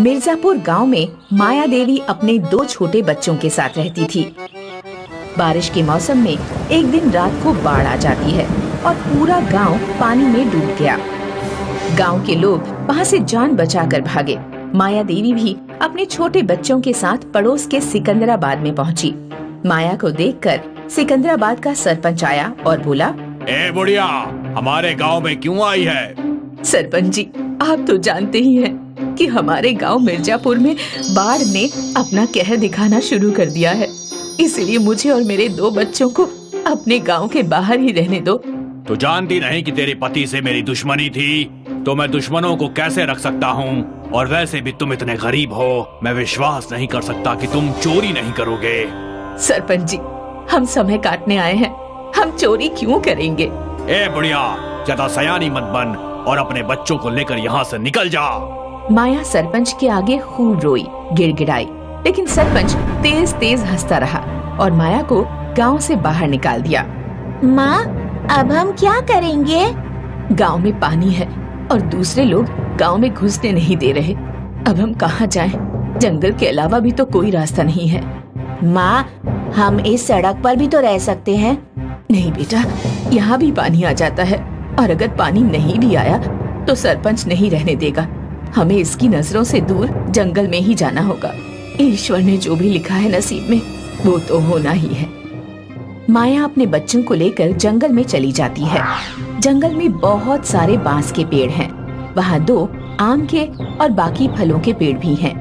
मिर्जापुर गांव में माया देवी अपने 2 छोटे बच्चों के साथ रहती थी। बारिश के मौसम में एक दिन रात को बाढ़ आ जाती है और पूरा गांव पानी में डूब गया। गांव के लोग वहां से जान बचाकर भागे। माया देवी भी अपने छोटे बच्चों के साथ पड़ोस के सिकंदराबाद में पहुंची। माया को देखकर सिकंदराबाद का सरपंच आया और बोला, ए बुढ़िया, हमारे गांव में क्यों आई है? सरपंच जी, आप तो जानते ही हैं कि हमारे गांव मिर्जापुर में बाढ़ ने अपना कहर दिखाना शुरू कर दिया है। इसलिए मुझे और मेरे 2 बच्चों को अपने गांव के बाहर ही रहने दो। तो जानती नहीं कि तेरे पति से मेरी दुश्मनी थी, तो मैं दुश्मनों को कैसे रख सकता हूँ? और वैसे भी तुम इतने गरीब हो, मैं विश्वास नहीं कर सकता कि तुम चोरी नहीं करोगे। सरपंच जी, हम समय काटने आए हैं, हम चोरी क्यों करेंगे? ए बुढ़िया, ज्यादा सयानी मत बन और अपने बच्चों को लेकर यहाँ से निकल जा। माया सरपंच के आगे खूब रोई, गिड़गिड़ाई, लेकिन सरपंच तेज तेज हंसता रहा और माया को गांव से बाहर निकाल दिया। माँ, अब हम क्या करेंगे? गांव में पानी है और दूसरे लोग गांव में घुसने नहीं दे रहे। अब हम कहाँ जाएं? जंगल के अलावा भी तो कोई रास्ता नहीं है। माँ, हम इस सड़क पर भी तो रह सकते हैं। नहीं बेटा, यहाँ भी पानी आ जाता है और अगर पानी नहीं भी आया तो सरपंच नहीं रहने देगा। हमें इसकी नजरों से दूर जंगल में ही जाना होगा। ईश्वर ने जो भी लिखा है नसीब में, वो तो होना ही है। माया अपने बच्चों को लेकर जंगल में चली जाती है। जंगल में बहुत सारे बांस के पेड़ हैं। वहाँ 2 आम के और बाकी फलों के पेड़ भी हैं।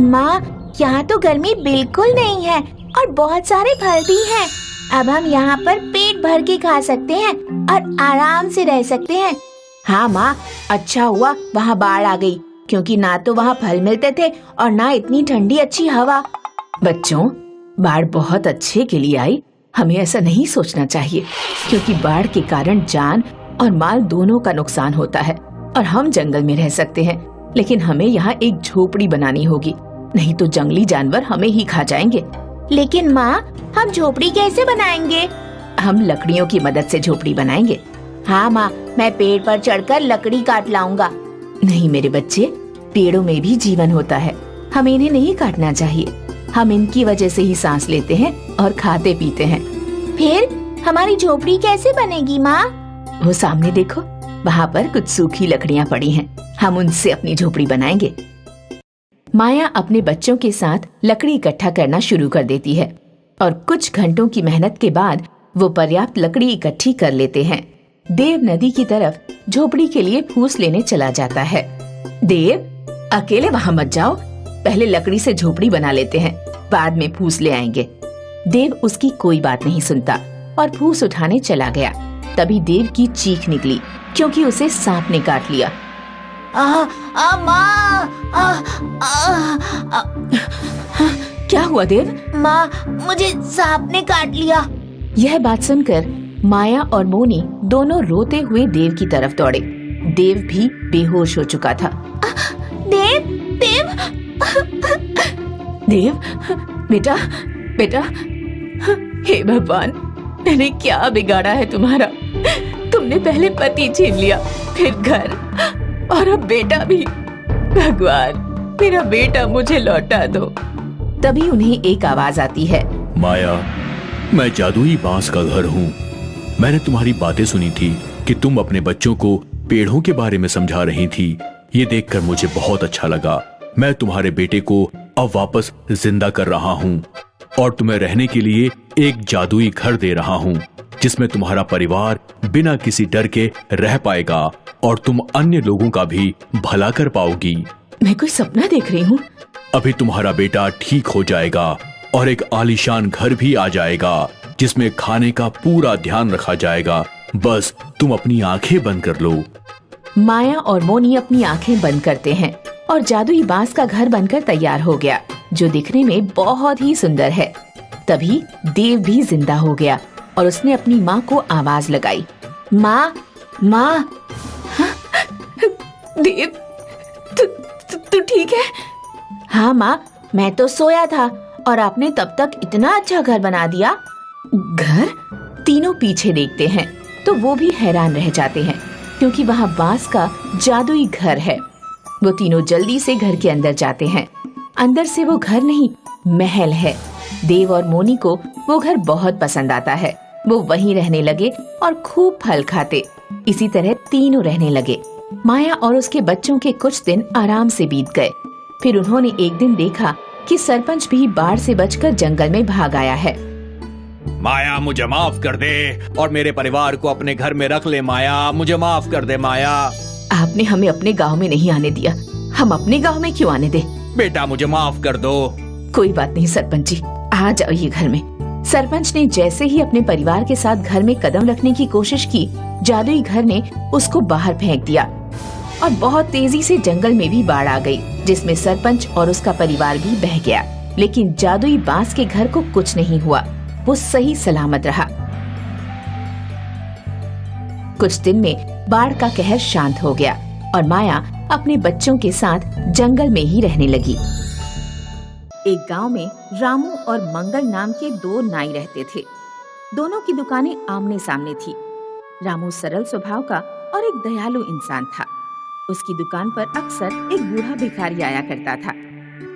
माँ, यहाँ तो गर्मी बिल्कुल नहीं है और बहुत सारे फल भी हैं। अब हम यहाँ पर पेट भर के खा सकते हैं और आराम से रह सकते हैं। हाँ माँ, अच्छा हुआ वहाँ बाढ़ आ गई, क्योंकि ना तो वहाँ फल मिलते थे और ना इतनी ठंडी अच्छी हवा। बच्चों, बाढ़ बहुत अच्छे के लिए आई। हमें ऐसा नहीं सोचना चाहिए, क्योंकि बाढ़ के कारण जान और माल दोनों का नुकसान होता है। और हम जंगल में रह सकते हैं, लेकिन हमें यहाँ एक झोपड़ी बनानी होगी, नहीं तो जंगली जानवर हमें ही खा जाएंगे। लेकिन माँ, हम झोपड़ी कैसे बनाएंगे? हम लकड़ियों की मदद से झोपड़ी बनाएंगे। हाँ माँ, मैं पेड़ पर चढ़कर लकड़ी काट लाऊंगा। नहीं मेरे बच्चे, पेड़ों में भी जीवन होता है, हमें इन्हें नहीं काटना चाहिए। हम इनकी वजह से ही सांस लेते हैं और खाते पीते हैं। फिर हमारी झोपड़ी कैसे बनेगी माँ? वो सामने देखो, वहाँ पर कुछ सूखी लकड़ियाँ पड़ी हैं, हम उनसे अपनी झोपड़ी बनाएंगे। माया अपने बच्चों के साथ लकड़ी इकट्ठा करना शुरू कर देती है और कुछ घंटों की मेहनत के बाद वो पर्याप्त लकड़ी इकट्ठी कर लेते हैं। देव नदी की तरफ झोपड़ी के लिए फूस लेने चला जाता है। देव, अकेले वहाँ मत जाओ, पहले लकड़ी से झोपड़ी बना लेते हैं, बाद में फूस ले आएंगे। देव उसकी कोई बात नहीं सुनता और फूस उठाने चला गया। तभी देव की चीख निकली, क्योंकि उसे सांप ने काट लिया। माँ, क्या हुआ देव? माँ, मुझे सांप ने काट लिया। यह बात सुनकर माया और मोनी दोनों रोते हुए देव की तरफ दौड़े। देव भी बेहोश हो चुका था। देव, देव, देव, बेटा, बेटा, हे भगवान, मैंने क्या बिगाड़ा है तुम्हारा? तुमने पहले पति छीन लिया, फिर घर और अब बेटा भी। भगवान, मेरा बेटा मुझे लौटा दो। तभी उन्हें एक आवाज आती है। माया, मैं जादुई बांस का घर हूँ। मैंने तुम्हारी बातें सुनी थी कि तुम अपने बच्चों को पेड़ों के बारे में समझा रही थी। ये देखकर मुझे बहुत अच्छा लगा। मैं तुम्हारे बेटे को अब वापस जिंदा कर रहा हूँ और तुम्हें रहने के लिए एक जादुई घर दे रहा हूँ, जिसमें तुम्हारा परिवार बिना किसी डर के रह पाएगा और तुम अन्य लोगों का भी भला कर पाओगी। मैं कोई सपना देख रही हूँ? अभी तुम्हारा बेटा ठीक हो जाएगा और एक आलीशान घर भी आ जाएगा, जिसमें खाने का पूरा ध्यान रखा जाएगा। बस तुम अपनी आंखें बंद कर लो। माया और मोनी अपनी आंखें बंद करते हैं और जादुई बांस का घर बनकर तैयार हो गया, जो दिखने में बहुत ही सुंदर है। तभी देव भी जिंदा हो गया और उसने अपनी माँ को आवाज लगाई। माँ, माँ। देव, तू ठीक है? हाँ माँ, मैं तो सोया था और आपने तब तक इतना अच्छा घर बना दिया। घर? तीनों पीछे देखते हैं तो वो भी हैरान रह जाते हैं, क्योंकि वहाँ बांस का जादुई घर है। वो तीनों जल्दी से घर के अंदर जाते हैं। अंदर से वो घर नहीं, महल है। देव और मोनी को वो घर बहुत पसंद आता है। वो वहीं रहने लगे और खूब फल खाते। इसी तरह तीनों रहने लगे। माया और उसके बच्चों के कुछ दिन आराम से बीत गए। फिर उन्होंने एक दिन देखा कि सरपंच भी बाढ़ से बचकर जंगल में भाग आया है। माया, मुझे माफ कर दे और मेरे परिवार को अपने घर में रख ले। माया, मुझे माफ कर दे। माया, आपने हमें अपने गांव में नहीं आने दिया, हम अपने गांव में क्यों आने दे? बेटा, मुझे माफ कर दो। कोई बात नहीं सरपंच जी, आ जाइए घर में। सरपंच ने जैसे ही अपने परिवार के साथ घर में कदम रखने की कोशिश की, जादुई घर ने उसको बाहर फेंक दिया और बहुत तेजी से जंगल में भी बाढ़ आ गई, जिसमें सरपंच और उसका परिवार भी बह गया। लेकिन जादुई बांस के घर को कुछ नहीं हुआ, वो सही सलामत रहा। कुछ दिन में बाढ़ का कहर शांत हो गया और माया अपने बच्चों के साथ जंगल में ही रहने लगी। एक गांव में रामू और मंगल नाम के दो नाई रहते थे। दोनों की दुकानें आमने सामने थी। रामू सरल स्वभाव का और एक दयालु इंसान था। उसकी दुकान पर अक्सर एक बूढ़ा भिखारी आया करता था।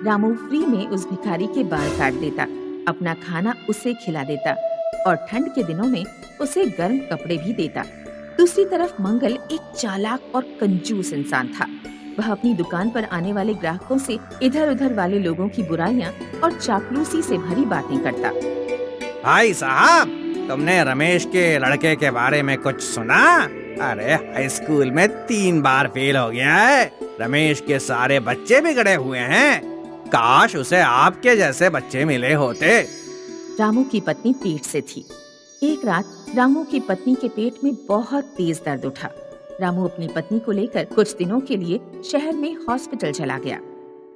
रामू फ्री में उस भिखारी के बाल काट देता, अपना खाना उसे खिला देता और ठंड के दिनों में उसे गर्म कपड़े भी देता। दूसरी तरफ मंगल एक चालाक और कंजूस इंसान था। वह अपनी दुकान पर आने वाले ग्राहकों से इधर उधर वाले लोगों की बुराइयां और चापलूसी से भरी बातें करता। भाई साहब, तुमने रमेश के लड़के के बारे में कुछ सुना? अरे हाई स्कूल में 3 बार फेल हो गया है। रमेश के सारे बच्चे बिगड़े हुए हैं। काश उसे आपके जैसे बच्चे मिले होते। रामू की पत्नी पेट से थी। एक रात रामू की पत्नी के पेट में बहुत तेज दर्द उठा। रामू अपनी पत्नी को लेकर कुछ दिनों के लिए शहर में हॉस्पिटल चला गया।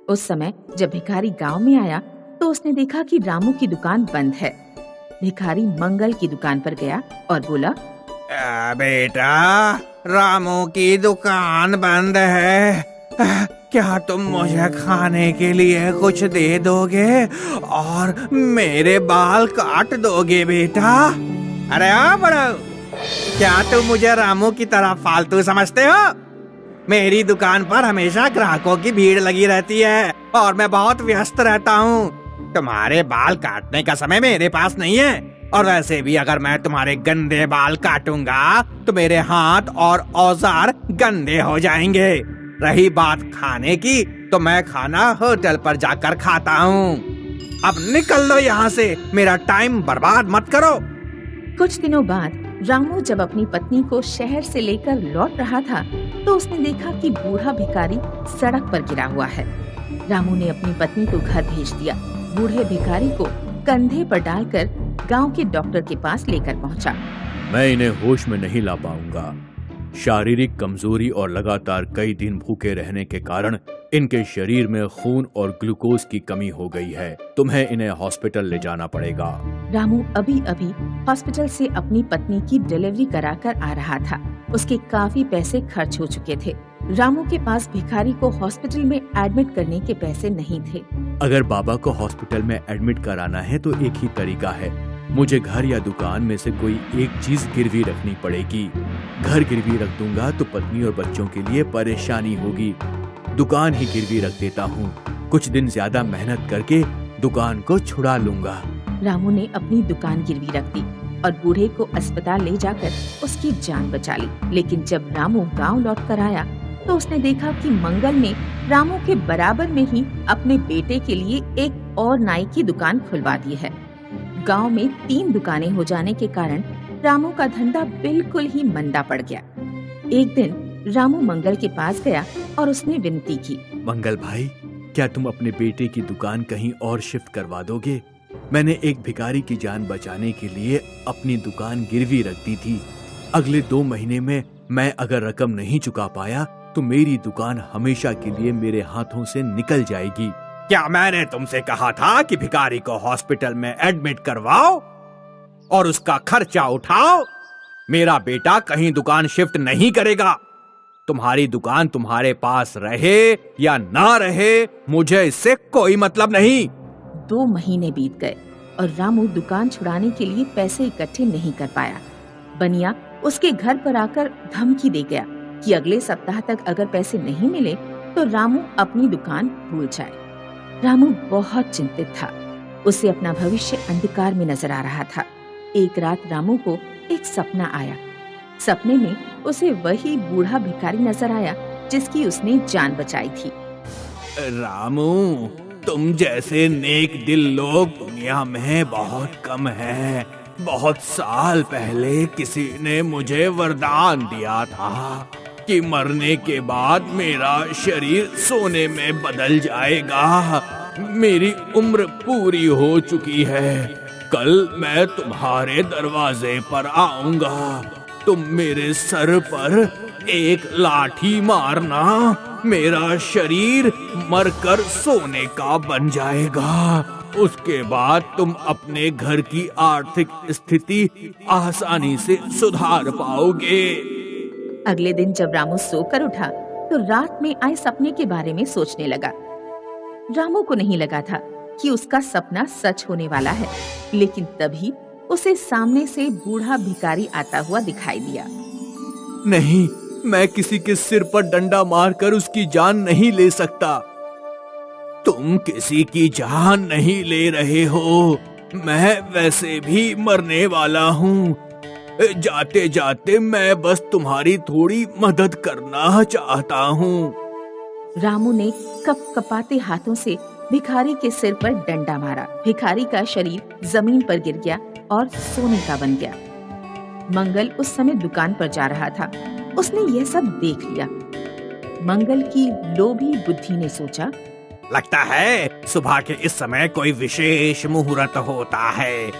उस समय जब भिखारी गांव में आया तो उसने देखा कि रामू की दुकान बंद है। भिखारी मंगल की दुकान पर गया और बोला, बेटा, रामू की दुकान बंद है। क्या तुम मुझे खाने के लिए कुछ दे दोगे और मेरे बाल काट दोगे बेटा? अरे बड़ो, क्या तुम मुझे रामू की तरह फालतू समझते हो? मेरी दुकान पर हमेशा ग्राहकों की भीड़ लगी रहती है और मैं बहुत व्यस्त रहता हूँ। तुम्हारे बाल काटने का समय मेरे पास नहीं है और वैसे भी अगर मैं तुम्हारे गंदे बाल काटूंगा तो मेरे हाथ और औजार गंदे हो जाएंगे। रही बात खाने की, तो मैं खाना होटल पर जाकर खाता हूँ। अब निकल लो यहाँ से, मेरा टाइम बर्बाद मत करो। कुछ दिनों बाद रामू जब अपनी पत्नी को शहर से लेकर लौट रहा था तो उसने देखा कि बूढ़ा भिखारी सड़क पर गिरा हुआ है। रामू ने अपनी पत्नी को घर भेज दिया। बूढ़े भिखारी को कंधे पर डालकर गांव के डॉक्टर के पास लेकर पहुंचा। मैं इन्हें होश में नहीं ला पाऊंगा। शारीरिक कमजोरी और लगातार कई दिन भूखे रहने के कारण इनके शरीर में खून और ग्लूकोज की कमी हो गई है। तुम्हें इन्हें हॉस्पिटल ले जाना पड़ेगा। रामू अभी अभी हॉस्पिटल से अपनी पत्नी की डिलीवरी कराकर आ रहा था। उसके काफी पैसे खर्च हो चुके थे। रामू के पास भिखारी को हॉस्पिटल में एडमिट करने के पैसे नहीं थे। अगर बाबा को हॉस्पिटल में एडमिट कराना है तो एक ही तरीका है, मुझे घर या दुकान में से कोई एक चीज गिरवी रखनी पड़ेगी। घर गिरवी रख दूंगा तो पत्नी और बच्चों के लिए परेशानी होगी। दुकान ही गिरवी रख देता हूँ, कुछ दिन ज्यादा मेहनत करके दुकान को छुड़ा लूंगा। रामू ने अपनी दुकान गिरवी रख दी और बूढ़े को अस्पताल ले जाकर उसकी जान बचा ली। लेकिन जब रामू गांव लौट कर आया तो उसने देखा कि मंगल ने रामू के बराबर में ही अपने बेटे के लिए एक और नाई की दुकान खुलवा दी है। गांव में 3 दुकानें हो जाने के कारण रामू का धंधा बिल्कुल ही मंदा पड़ गया। एक दिन रामू मंगल के पास गया और उसने विनती की, मंगल भाई, क्या तुम अपने बेटे की दुकान कहीं और शिफ्ट करवा दोगे? मैंने एक भिखारी की जान बचाने के लिए अपनी दुकान गिरवी रख दी थी। अगले 2 महीने में मैं अगर रकम नहीं चुका पाया तो मेरी दुकान हमेशा के लिए मेरे हाथों से निकल जाएगी। क्या मैंने तुमसे कहा था कि भिखारी को हॉस्पिटल में एडमिट करवाओ और उसका खर्चा उठाओ? मेरा बेटा कहीं दुकान शिफ्ट नहीं करेगा। तुम्हारी दुकान तुम्हारे पास रहे या ना रहे, मुझे इससे कोई मतलब नहीं। 2 महीने बीत गए और रामू दुकान छुड़ाने के लिए पैसे इकट्ठे नहीं कर पाया। बनिया उसके घर पर आकर धमकी दे गया कि अगले सप्ताह तक अगर पैसे नहीं मिले तो रामू अपनी दुकान भूल जाए। रामू बहुत चिंतित था। उसे अपना भविष्य अंधकार में नजर आ रहा था। एक रात रामू को एक सपना आया। सपने में उसे वही बूढ़ा भिखारी नजर आया जिसकी उसने जान बचाई थी। रामू, तुम जैसे नेक दिल लोग दुनिया में बहुत कम हैं। बहुत साल पहले किसी ने मुझे वरदान दिया था कि मरने के बाद मेरा शरीर सोने में बदल जाएगा। मेरी उम्र पूरी हो चुकी है। कल मैं तुम्हारे दरवाजे पर आऊंगा। तुम मेरे सर पर एक लाठी मारना, मेरा शरीर मरकर सोने का बन जाएगा। उसके बाद तुम अपने घर की आर्थिक स्थिति आसानी से सुधार पाओगे। अगले दिन जब रामू सोकर उठा तो रात में आए सपने के बारे में सोचने लगा। रामू को नहीं लगा था कि उसका सपना सच होने वाला है, लेकिन तभी उसे सामने से बूढ़ा भिखारी आता हुआ दिखाई दिया। नहीं, मैं किसी के सिर पर डंडा मारकर उसकी जान नहीं ले सकता। तुम किसी की जान नहीं ले रहे हो। मैं वैसे भी मरने वाला हूँ। जाते जाते मैं बस तुम्हारी थोड़ी मदद करना चाहता हूँ। रामू ने कपकपाते हाथों से भिखारी के सिर पर डंडा मारा। भिखारी का शरीर जमीन पर गिर गया और सोने का बन गया। मंगल उस समय दुकान पर जा रहा था। उसने यह सब देख लिया। मंगल की लोभी बुद्धि ने सोचा, लगता है सुबह के इस समय कोई विशेष मुहूर्त होता है।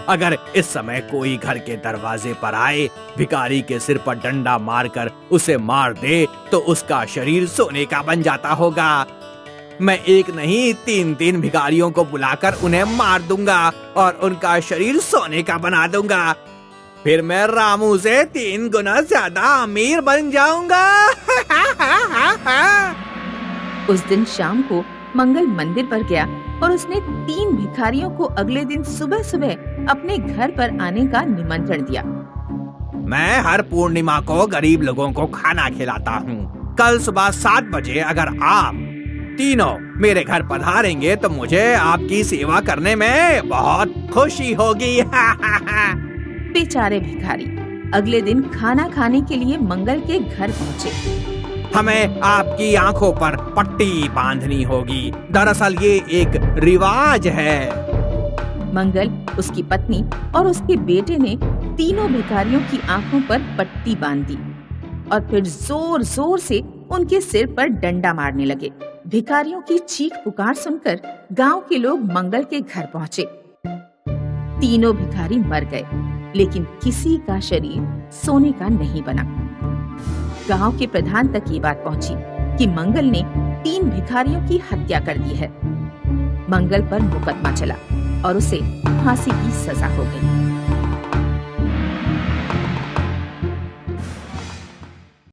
अगर इस समय कोई घर के दरवाजे पर आए, भिखारी के सिर पर डंडा मारकर उसे मार दे तो उसका शरीर सोने का बन जाता होगा। मैं एक नहीं 3 भिखारियों को बुलाकर उन्हें मार दूंगा और उनका शरीर सोने का बना दूंगा। फिर मैं रामू से 3 गुना ज्यादा अमीर बन जाऊंगा। उस दिन शाम को मंगल मंदिर पर गया और उसने 3 भिखारियों को अगले दिन सुबह सुबह अपने घर पर आने का निमंत्रण दिया। मैं हर पूर्णिमा को गरीब लोगों को खाना खिलाता हूँ। कल सुबह 7 बजे अगर आप तीनों मेरे घर पधारेंगे तो मुझे आपकी सेवा करने में बहुत खुशी होगी। बेचारे भिखारी अगले दिन खाना खाने के लिए मंगल के घर पहुँचे। हमें आपकी आंखों पर पट्टी बांधनी होगी। दरअसल ये एक रिवाज है। मंगल, उसकी पत्नी और उसके बेटे ने तीनों भिखारियों की आंखों पर पट्टी बांध दी और फिर जोर जोर से उनके सिर पर डंडा मारने लगे। भिखारियों की चीख पुकार सुनकर गांव के लोग मंगल के घर पहुंचे। तीनों भिखारी मर गए, लेकिन किसी का शरीर सोने का नहीं बना। गांव के प्रधान तक ये बात पहुंची कि मंगल ने 3 भिखारियों की हत्या कर दी है। मंगल पर मुकदमा चला और उसे फांसी की सजा हो गई।